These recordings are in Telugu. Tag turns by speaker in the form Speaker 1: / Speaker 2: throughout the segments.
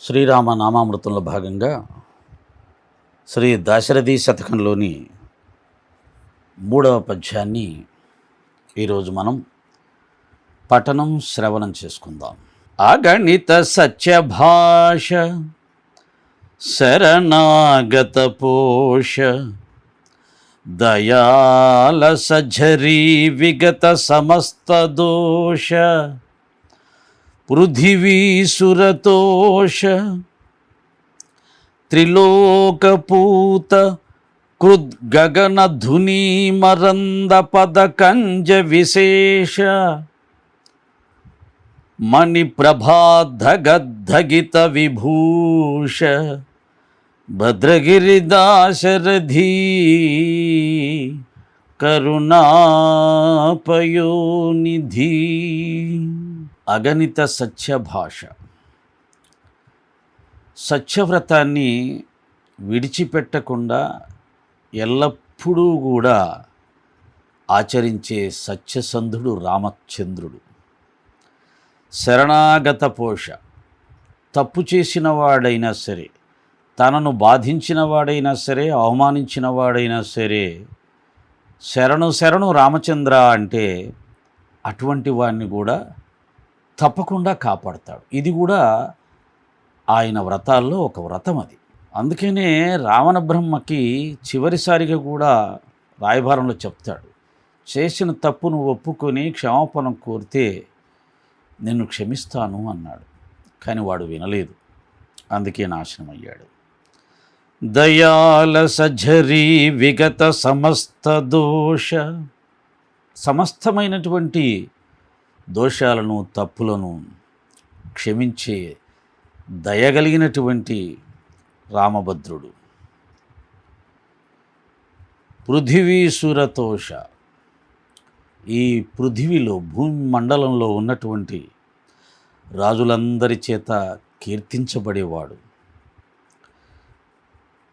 Speaker 1: శ్రీరామ నామామృతంలో భాగంగా శ్రీ దాశరథి శతకంలోని 3వ పద్యాన్ని ఈరోజు మనం పఠనం శ్రవణం చేసుకుందాం. అగణిత సత్యభాష శరణాగత పోష దయాల సఝరీ విగత సమస్త దోష పృథివీసురతోష త్రిలోకపూత కృద్గగనధునీ మరంద పదకంజ విశేష మణిప్రభాధగద్ధగిత విభూష భద్రగిరి దాశరథీ కరుణాపయోనిధి. అగణిత సత్యభాష, సత్యవ్రతాన్ని విడిచిపెట్టకుండా ఎల్లప్పుడూ కూడా ఆచరించే సత్యసంధుడు రామచంద్రుడు. శరణాగత పోష, తప్పు చేసిన వాడైనా సరే, తనను బాధించిన వాడైనా సరే, అవమానించిన వాడైనా సరే, శరణు శరణు రామచంద్ర అంటే అటువంటి వాడిని కూడా తప్పకుండా కాపాడతాడు. ఇది కూడా ఆయన వ్రతాల్లో ఒక వ్రతం అది. అందుకనే రావణ బ్రహ్మకి చివరిసారిగా కూడా రాయబారంలో చెప్తాడు, చేసిన తప్పును ఒప్పుకొని క్షమాపణ కోరితే నిన్ను క్షమిస్తాను అన్నాడు. కానీ వాడు వినలేదు, అందుకే నాశనం అయ్యాడు. దయాల సఝరీ విగత సమస్త దోష, సమస్తమైనటువంటి దోషాలను తప్పులను క్షమించే దయగలిగినటువంటి రామభద్రుడు. పృథివీసురతోష, ఈ పృథివిలో భూమి మండలంలో ఉన్నటువంటి రాజులందరి చేత కీర్తించబడేవాడు.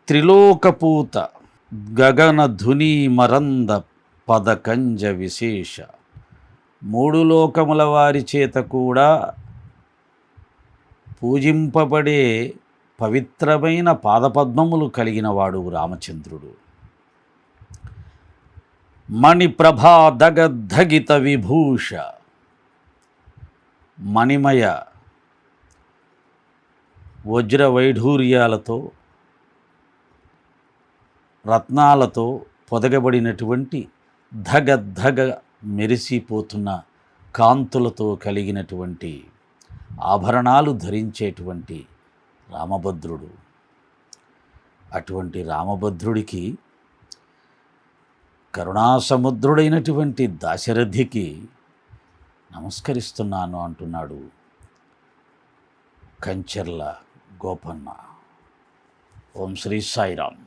Speaker 1: త్రిలోకపూత గగనధునీ మరంద పదకంజ విశేష, 3 లోకముల వారి చేత కూడా పూజింపబడే పవిత్రమైన పాదపద్మములు కలిగిన వాడు రామచంద్రుడు. మణిప్రభాధగద్ధగిత విభూష, మణిమయ వజ్ర వైఢూర్యాలతో రత్నాలతో పొదగబడినటువంటి ధగ మెరిసిపోతున్న కాంతులతో కలిగినటువంటి ఆభరణాలు ధరించేటువంటి రామభద్రుడు. అటువంటి రామభద్రుడికి, కరుణాసముద్రుడైనటువంటి దాశరథికి నమస్కరిస్తున్నాను అంటున్నాడు కంచెర్ల గోపన్న. ఓం శ్రీ సాయిరామ్.